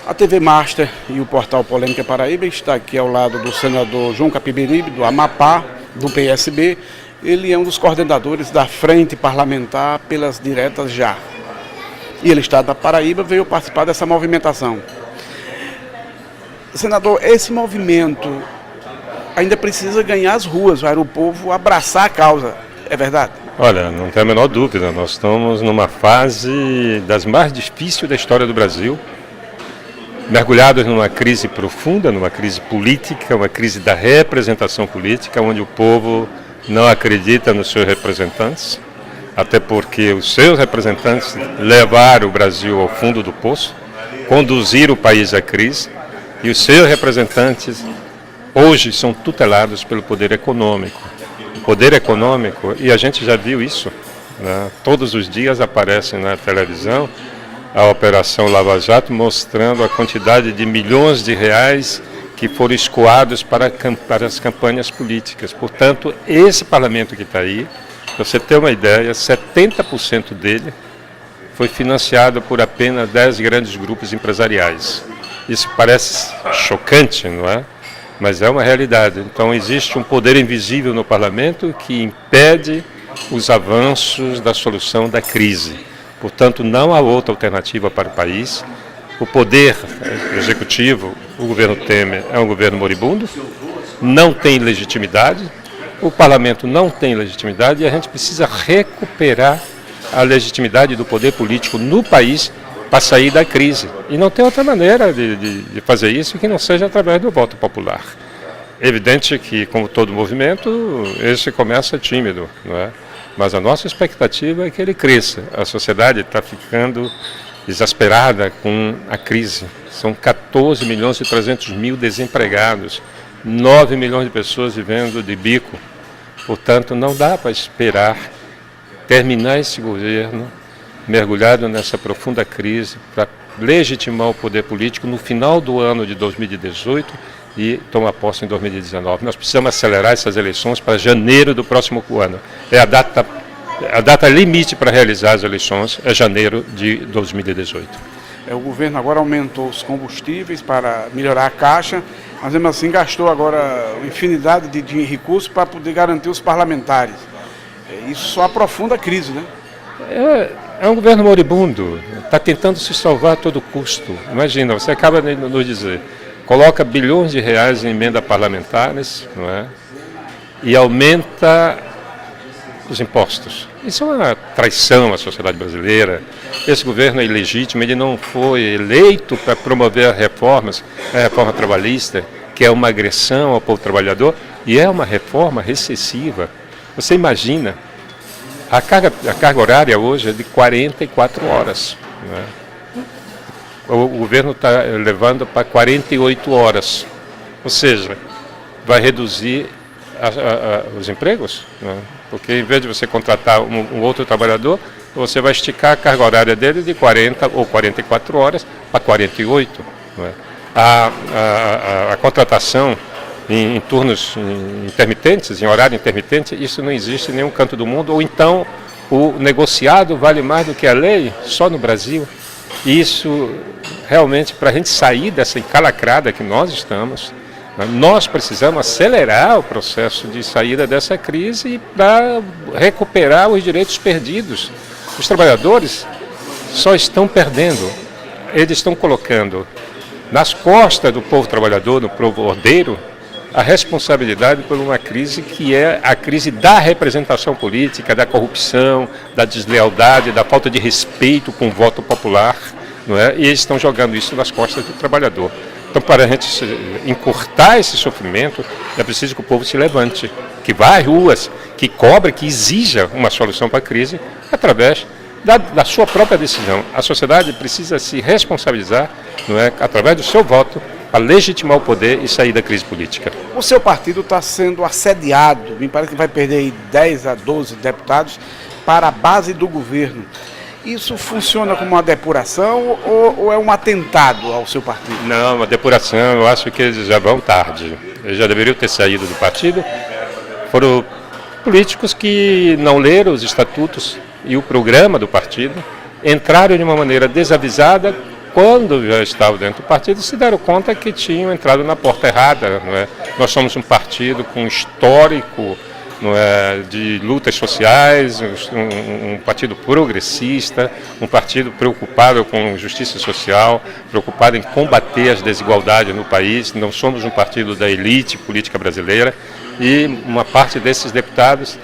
A TV Master e o portal Polêmica Paraíba está aqui ao lado do senador João Capiberibe, do Amapá, do PSB. Ele é um dos coordenadores da Frente Parlamentar pelas Diretas Já. E ele está da Paraíba, veio participar dessa movimentação. Senador, esse movimento ainda precisa ganhar as ruas, para o povo abraçar a causa, é verdade? Olha, não tem a menor dúvida, nós estamos numa fase das mais difíceis da história do Brasil, mergulhados numa crise profunda, numa crise política, uma crise da representação política, onde o povo não acredita nos seus representantes, até porque os seus representantes levaram o Brasil ao fundo do poço, conduziram o país à crise, e os seus representantes hoje são tutelados pelo poder econômico. O poder econômico, e a gente já viu isso, né? Todos os dias aparece na televisão a Operação Lava Jato mostrando a quantidade de milhões de reais que foram escoados para as campanhas políticas. Portanto, esse parlamento que está aí, para você ter uma ideia, 70% dele foi financiado por apenas 10 grandes grupos empresariais. Isso parece chocante, não é? Mas é uma realidade. Então, existe um poder invisível no parlamento que impede os avanços da solução da crise. Portanto, não há outra alternativa para o país. O poder executivo, o governo Temer, é um governo moribundo, não tem legitimidade, o parlamento não tem legitimidade e a gente precisa recuperar a legitimidade do poder político no país para sair da crise. E não tem outra maneira de fazer isso que não seja através do voto popular. É evidente que, como todo movimento, esse começa tímido, não é? Mas a nossa expectativa é que ele cresça. A sociedade está ficando exasperada com a crise. São 14 milhões e 300 mil desempregados, 9 milhões de pessoas vivendo de bico. Portanto, não dá para esperar terminar esse governo mergulhado nessa profunda crise para legitimar o poder político no final do ano de 2018 e tomar posse em 2019. Nós precisamos acelerar essas eleições para janeiro do próximo ano. É a data limite para realizar as eleições é janeiro de 2018. O governo agora aumentou os combustíveis para melhorar a caixa, mas mesmo assim gastou agora uma infinidade de recursos para poder garantir os parlamentares. Isso só aprofunda a crise, né? É um governo moribundo, está tentando se salvar a todo custo. Imagina, você acaba de nos dizer, coloca bilhões de reais em emenda parlamentares, não é? E aumenta os impostos. Isso é uma traição à sociedade brasileira. Esse governo é ilegítimo, ele não foi eleito para promover reformas, a reforma trabalhista, que é uma agressão ao povo trabalhador, e é uma reforma recessiva. Você imagina, a carga horária hoje é de 44 horas. Né? O governo está levando para 48 horas. Ou seja, vai reduzir os empregos. Né? Porque em vez de você contratar um outro trabalhador, você vai esticar a carga horária dele de 40 ou 44 horas para 48. Né? A contratação em turnos intermitentes, em horário intermitente, isso não existe em nenhum canto do mundo, ou então o negociado vale mais do que a lei, só no Brasil. E isso, realmente, para a gente sair dessa encalacrada que nós estamos, nós precisamos acelerar o processo de saída dessa crise para recuperar os direitos perdidos. Os trabalhadores só estão perdendo, eles estão colocando nas costas do povo trabalhador, do povo ordeiro, a responsabilidade por uma crise que é a crise da representação política, da corrupção, da deslealdade, da falta de respeito com o voto popular, não é? E eles estão jogando isso nas costas do trabalhador. Então, para a gente encurtar esse sofrimento, é preciso que o povo se levante, que vá às ruas, que cobre, que exija uma solução para a crise através da sua própria decisão. A sociedade precisa se responsabilizar, não é? Através do seu voto, para legitimar o poder e sair da crise política. O seu partido está sendo assediado, me parece que vai perder aí 10 a 12 deputados para a base do governo. Isso funciona como uma depuração ou é um atentado ao seu partido? Não, uma depuração, eu acho que eles já vão tarde. Eles já deveriam ter saído do partido. Foram políticos que não leram os estatutos e o programa do partido, entraram de uma maneira desavisada, quando já estavam dentro do partido, se deram conta que tinham entrado na porta errada. Não é? Nós somos um partido com histórico, não é, de lutas sociais, um partido progressista, um partido preocupado com justiça social, preocupado em combater as desigualdades no país. Não somos um partido da elite política brasileira, e uma parte desses deputados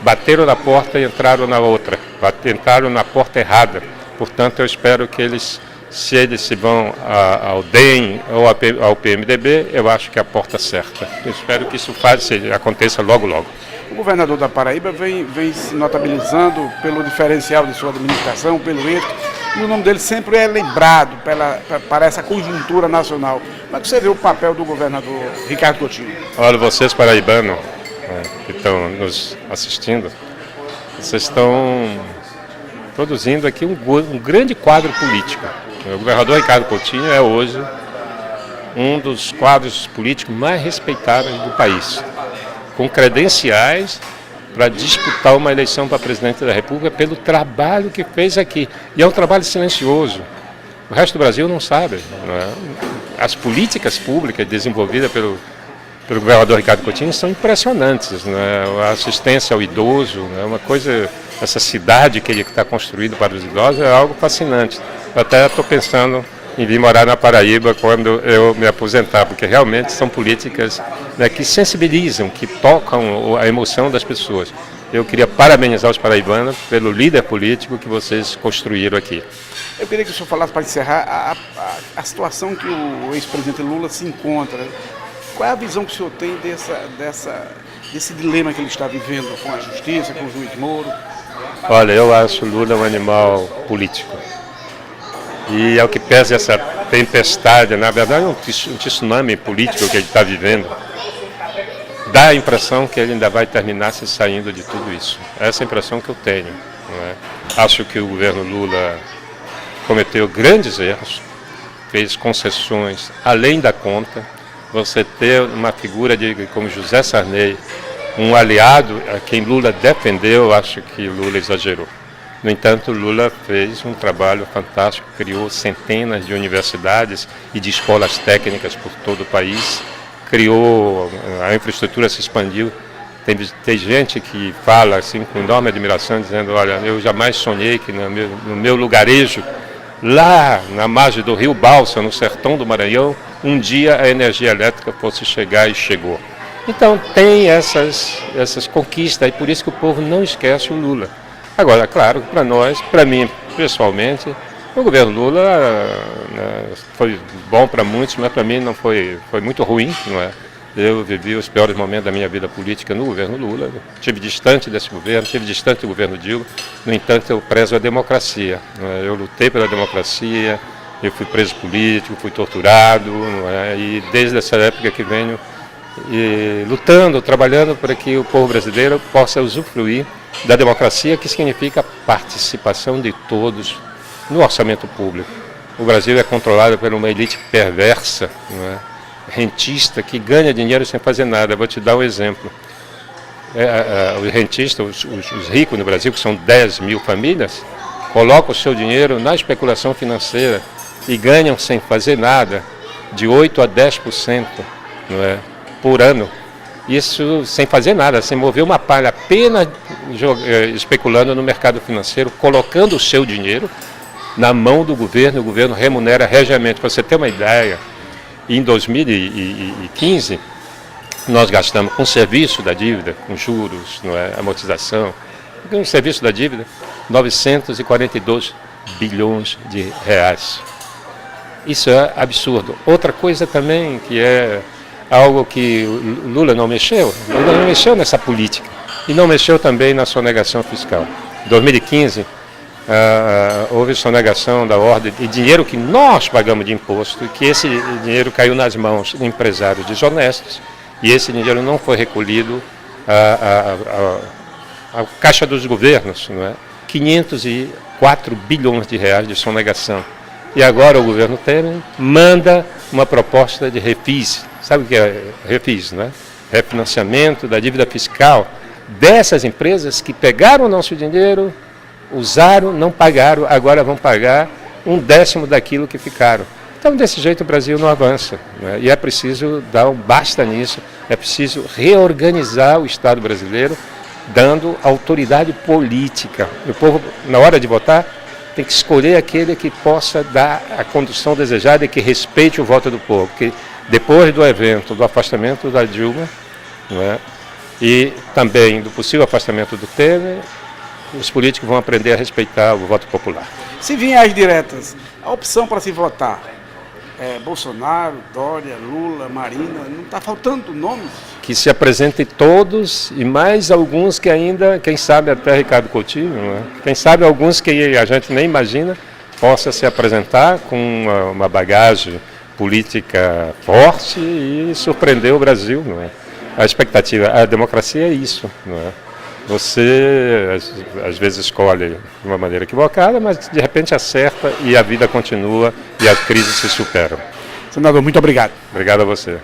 bateram na porta e entraram na outra, entraram na porta errada. Portanto, eu espero que eles, se eles se vão ao DEM ou ao PMDB, eu acho que é a porta certa. Eu espero que isso aconteça logo, logo. O governador da Paraíba vem se notabilizando pelo diferencial de sua administração, pelo êxito, e o nome dele sempre é lembrado para essa conjuntura nacional. Como é que você vê o papel do governador Ricardo Coutinho? Olha, vocês paraibanos que estão nos assistindo, vocês estão produzindo aqui um grande quadro político. O governador Ricardo Coutinho é hoje um dos quadros políticos mais respeitados do país, com credenciais para disputar uma eleição para presidente da República pelo trabalho que fez aqui. E é um trabalho silencioso. O resto do Brasil não sabe. Não é? As políticas públicas desenvolvidas pelo governador Ricardo Coutinho são impressionantes. Né? A assistência ao idoso, né? Uma coisa, essa cidade que ele está construindo para os idosos é algo fascinante. Eu até estou pensando em vir morar na Paraíba quando eu me aposentar, porque realmente são políticas, né, que sensibilizam, que tocam a emoção das pessoas. Eu queria parabenizar os paraibanos pelo líder político que vocês construíram aqui. Eu queria que o senhor falasse, para encerrar, a situação que o ex-presidente Lula se encontra. Qual é a visão que o senhor tem desse dilema que ele está vivendo com a justiça, com o juiz Moro? Olha, eu acho o Lula um animal político. E é o que pesa essa tempestade, na verdade é um tsunami político que ele está vivendo. Dá a impressão que ele ainda vai terminar se saindo de tudo isso. Essa é a impressão que eu tenho. Não é? Acho que o governo Lula cometeu grandes erros, fez concessões além da conta. Você ter uma figura como José Sarney, um aliado a quem Lula defendeu, acho que Lula exagerou. No entanto, Lula fez um trabalho fantástico, criou centenas de universidades e de escolas técnicas por todo o país, a infraestrutura se expandiu. Tem gente que fala assim, com enorme admiração, dizendo, olha, eu jamais sonhei que no meu lugarejo, lá na margem do Rio Balsa, no sertão do Maranhão, um dia a energia elétrica fosse chegar, e chegou. Então tem essas conquistas, e por isso que o povo não esquece o Lula. Agora, claro, para mim pessoalmente, o governo Lula, né, foi bom para muitos, mas para mim não foi muito ruim, não é? Eu vivi os piores momentos da minha vida política no governo Lula, estive distante desse governo, estive distante do governo Dilma. No entanto, eu prezo a democracia, não é? Eu lutei pela democracia, eu fui preso político, fui torturado, não é? E desde essa época que venho lutando, trabalhando para que o povo brasileiro possa usufruir da democracia, que significa participação de todos no orçamento público. O Brasil é controlado por uma elite perversa, não é? Rentista, que ganha dinheiro sem fazer nada. Vou te dar um exemplo. Os rentistas, os ricos no Brasil, que são 10 mil famílias, colocam o seu dinheiro na especulação financeira e ganham sem fazer nada de 8% a 10%, não é? Por ano. Isso sem fazer nada, sem mover uma palha, apenas especulando no mercado financeiro, colocando o seu dinheiro na mão do governo. O governo remunera regiamente. Para você ter uma ideia, em 2015, nós gastamos com serviço da dívida, com juros, não é, amortização, com serviço da dívida, 942 bilhões de reais. Isso é absurdo. Outra coisa também que é algo que o Lula não mexeu nessa política e não mexeu também na sonegação fiscal. Em 2015, houve sonegação da ordem de dinheiro que nós pagamos de imposto, e que esse dinheiro caiu nas mãos de empresários desonestos, e esse dinheiro não foi recolhido à caixa dos governos, não é? 504 bilhões de reais de sonegação. E agora o governo Temer manda uma proposta de refis. Sabe o que é refis, não é? Refinanciamento da dívida fiscal dessas empresas que pegaram o nosso dinheiro, usaram, não pagaram, agora vão pagar 1/10 daquilo que ficaram. Então, desse jeito, o Brasil não avança, né? E é preciso dar um basta nisso, é preciso reorganizar o Estado brasileiro, dando autoridade política. O povo, na hora de votar, tem que escolher aquele que possa dar a condução desejada e que respeite o voto do povo. Porque depois do evento, do afastamento da Dilma, né, e também do possível afastamento do Temer, os políticos vão aprender a respeitar o voto popular. Se vier as diretas, a opção para se votar é Bolsonaro, Dória, Lula, Marina, não está faltando nomes? Que se apresentem todos e mais alguns que ainda, quem sabe até Ricardo Coutinho, né? Quem sabe alguns que a gente nem imagina possa se apresentar com uma bagagem política forte e surpreender o Brasil, não é? A expectativa, a democracia é isso, não é? Você às vezes escolhe de uma maneira equivocada, mas de repente acerta e a vida continua e a crise se supera. Senador, muito obrigado. Obrigado a você.